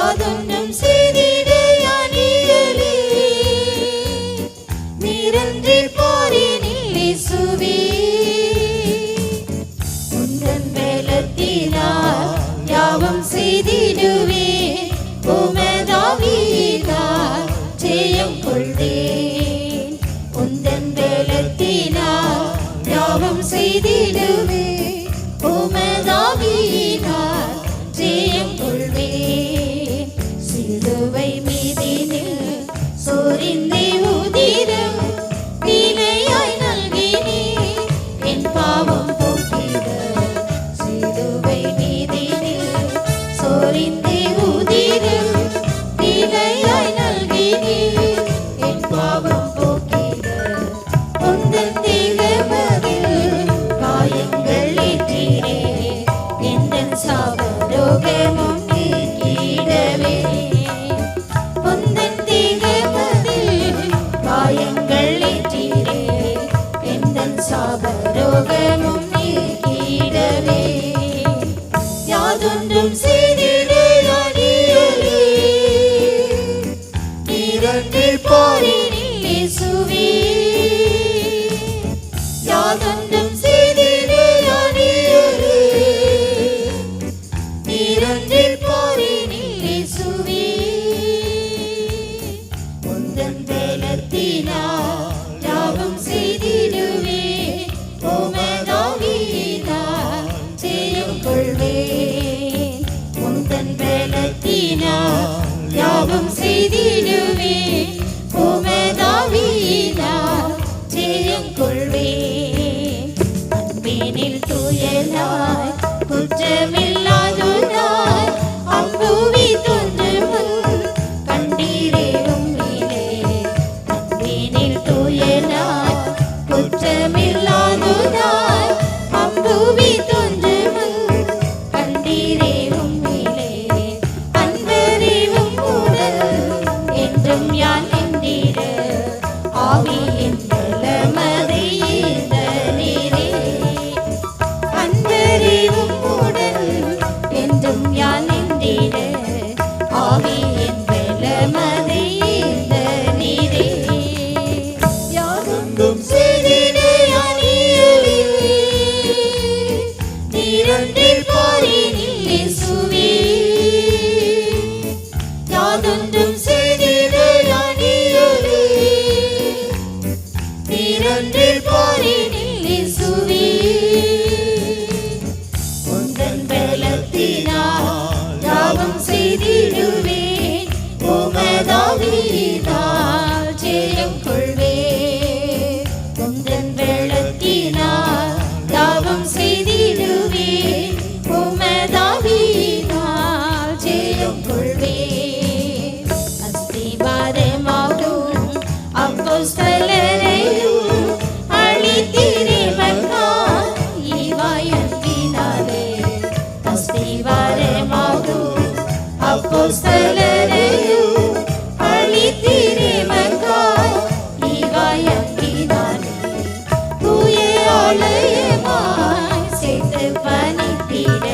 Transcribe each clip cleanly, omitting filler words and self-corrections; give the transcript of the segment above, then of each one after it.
யாதொன்றும் செய்திட யானியலே நீரன்றி பாரினில் இயேசுவே உந்தன் பலத்தினால் யாவும் செய்திடுவேன் உமதாவினால் ஜெயம் கொள்வேன் உந்தன் பலத்தினால் யாவும் செய்திடுவேன் உமதாவினால் ஜெயம் கொள்வேன் சிலுவை மீதினில் சொரிந்தே உதிரம் விலையாய் நல்கினே என் பாவம் போக்கிட சிலுவை மீதினில் சொரிந்தே உதிரம் விலையாய் நல்கினே என் பாவம் போக்கிட உந்தன் தேகமதில் காயங்கள் ஏற்றினே எந்தன் சாபரோகமும் நீக்கிடவே உந்தன் தேகமதில் காயங்கள் ஏற்றினே எந்தன் சாபரோகமும் நீக்கிடவே யாதொன்றும் செய்திட யானியலே நீரன்றி பாரினில் இயேசுவே யாதொன்றும் செய்திட யானியலே நீரன்றி பாரினில் இயேசுவே உந்தன் பலத்தினால் யாவும் செய்திடுவேன் உமதாவினால் ஜெயம் கொள்வேன் உந்தன் பலத்தினால் யாவும் செய்திடுவேன் உமதாவினால் ஜெயம் கொள்வேன் அன்பினில் தூயனாய் குற்றமில்லாதோனாய் அம்புவி தோன்றுமுன் கண்டீரே உம்மிலே அன்பினில் தூயனாய் குற்றமில்லாதோனாய் அம்புவி தோன்றுமுன் கண்டீரே உம்மிலே அன்பறிவும் உடல் என்றும் யான் எந்திர ஆவியின் பலமதை ஈந்த நீரே அன்பறிவும் உடல் என்றும் யான் எந்திர ஆவியின் பலமதை ஈந்த நீரே யாதொன்றும் செய்திட யானியலே நீரன்றி பாரினில் இயேசுவே யாதொன்றும் செய்திட யானியலே நீரன்றி பாரினில் இயேசுவே உந்தன் பலத்தினால் யாவும் செய்திடுவேன் உமதாவினால் ஜெயம் கொள்வேன் உந்தன் பலத்தினால் யாவும் செய்திடுவேன் உமதாவினால் ஜெயம் கொள்வேன் அஸ்திவாரமாகும் அப்போஸ்தலரையும் அழித்தீரே மன்னா இவாய் அன்பினாலே அஸ்திவாரமாகும் அப்போஸ்தலரையும் அழித்தீரே மன்னா இவாய் அன்பினாலே தூய ஆலயமாய் சேர்த்து பணித்திட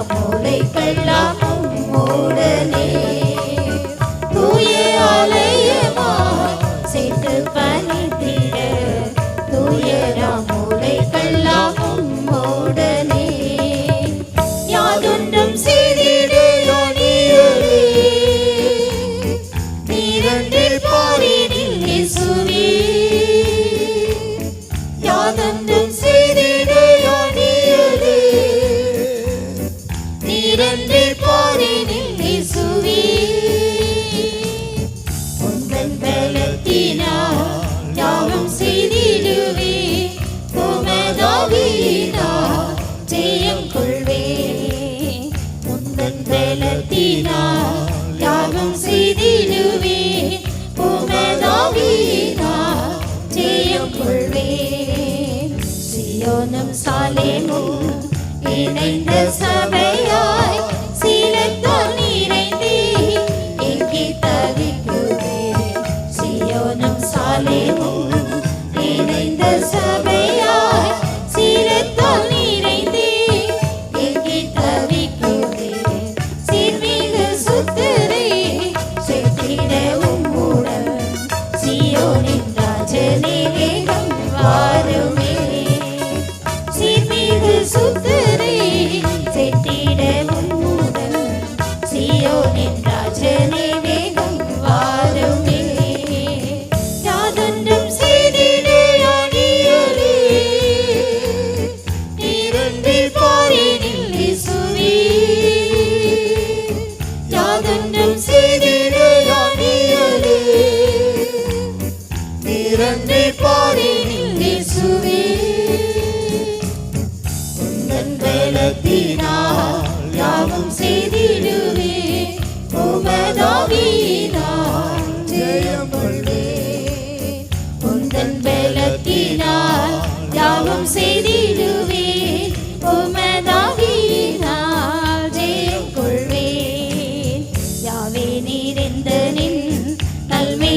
தூயராமூலைக்கெல்லாம் உம்மோடனே தூய ஆலயமாய் சேர்த்து பணித்திட தூயராமூலைக்கெல்லாம் உம்மோடனே யாதொன்றும் செய்திட யானியலே நீரன்றி பாரினில் இயேசுவே யாதொன்றும் செய்திட யானியலே நீரன்றி பாரினில் இயேசுவே உந்தன் பலத்தினால் யாவும் செய்திடுவேன் உமதாவினால் ஜெயம் கொள்வேன் உந்தன் பலத்தினால் யாவும் செய்திடுவேன் உமதாவினால் ஜெயம் கொள்வேன் சியோனும் சாலேமும் இணைந்த சபையாய் சீலத்தால் நிறைந்தே எங்கே தவிக்குவேன் சியோனும் சாலேமும் இணைந்த சபையாய் சீலத்தால் நிறைந்தே எங்கே தவிக்குவேன் சிறுமி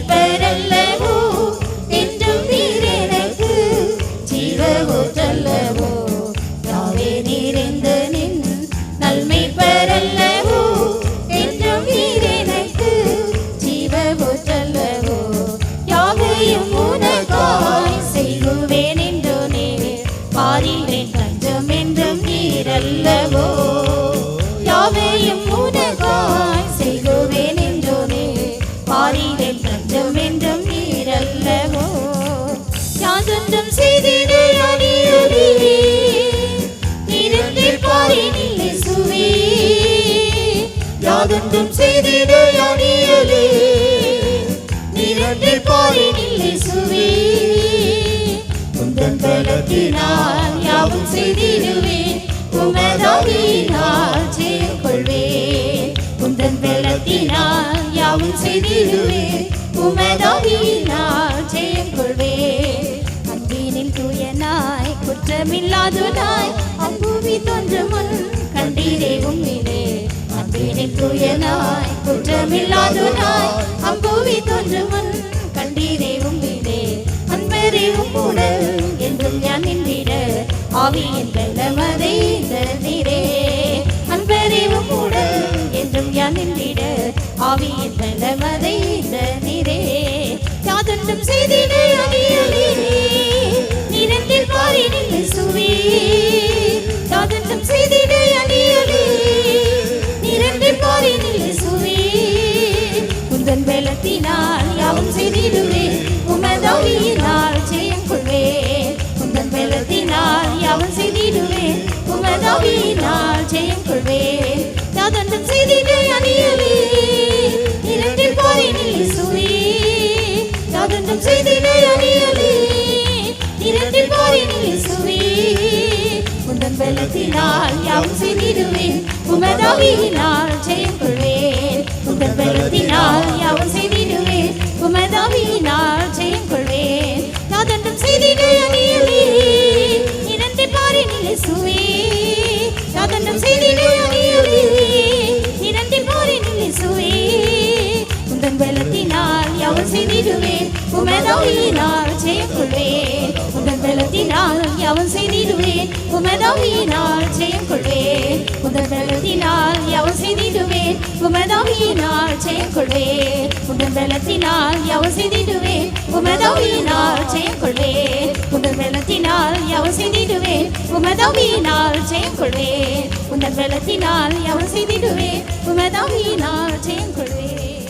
மீட்பரல்லவோ என்றும் நீர் எனக்கு ஜீவ ஊற்றல்லவோ யாவே நிறைந்த நின் நல்மீட்பரல்லவோ என்றும் நீர் எனக்கு ஜீவ ஊற்றல்லவோ யாவையும் உனக்காய் செய்குவேன் என்று நீர் பாரிலேன் தஞ்சம் என்றும் நீரல்லவோ யாவையும் உனக்காய் செய்குவேன் என்று நீர் பாரிலேன் தஞ்சம் என்றும் நீரல்லவோ யாதொன்றும் செய்திட அடியொலி நீரென்றில் பாரினில் இயேசுவே யாதொன்றும் செய்திட அடியொலி நீரென்றில் பாரினில் இயேசுவே உந்தன் பலத்தினால் யாவும் செய்திடுவேன் உமதாவினால் ஜெயம் கொள்வேன் உந்தன் பலத்தினால் யாவும் செய்திடுவேன் உமதாவினால் ஜெயம் கொள்வேன் அன்பினில் தூயனாய் குற்றமில்லாதனாய் அம்புவி தோன்றும் முன் கண்டீரே உம்மிலே அன்பினில் தூயனாய் குற்றமில்லாதனாய் அம்புவி தோன்றும் முன் கண்டீரே உம்மிலே அன்பரே உம்முடன் என்றும் ஞான் நின்றிட ஆவியின் வெள்ளமதை நீரே அன்பரே உம்முடன் என்றும் ஞான் நின்றிட ஆவியின் வெள்ளமதை நீரே யாதொன்றும் செய்திட அடியொலி நீரென்றில் பாரினில் இயேசுவே யாதொன்றும் செய்திட அடியொலி நீரென்றில் பாரினில் இயேசுவே உந்தன் பலத்தினால் யாவும் செய்திடுவேன் உமதாவியினால் ஜெயம் கொள்வேன் உந்தன் பலத்தினால் யாவும் செய்திடுவேன் உமதாவியினால் ஜெயம் கொள்வேன் யாதொன்றும் செய்திட அடியொலி நீரென்றில் பாரினில் இயேசுவே யாதொன்றும் செய்திட அடியொலி நீரென்றில் பாரினில் இயேசுவே உந்தன் பலத்தினால் யாவும் செய்திடுவேன் உமதாவியினால் ஜெயம் கொள்வேன் உந்தன் பலத்தினால் யாவும் செய்திடுவேன் உமதாவியினால் ஜெயம் கொள்வேன் யாதொன்றும் செய்திட அடியொலி நீரென்றில் பாரினில் இயேசுவே யாதொன்றும் செய்திட அடியொலி நீரென்றில் பாரினில் இயேசுவே உந்தன் பலத்தினால் யாவும் செய்திடுவேன் உமதாவியினால் ஜெயம் கொள்வேன் உந்தன் பலத்தினால் யாவும் செய்திடுவேன் உமதாவியினால் ஜெயம் கொள்வேன் உந்தன் பலத்தினால் யாவும் செய்திடுவேன் உமதாவியினால் ஜெயம் கொள்வேன் உந்தன் பலத்தினால் யாவும் செய்திடுவேன் உமதாவியினால் ஜெயம் கொள்வேன் உந்தன் பலத்தினால் யாவும் செய்திடுவேன் உமதாவியினால் ஜெயம் கொள்வேன் உந்தன் பலத்தினால் யாவும் செய்திடுவேன் உமதாவியினால் ஜெயம் கொள்வேன்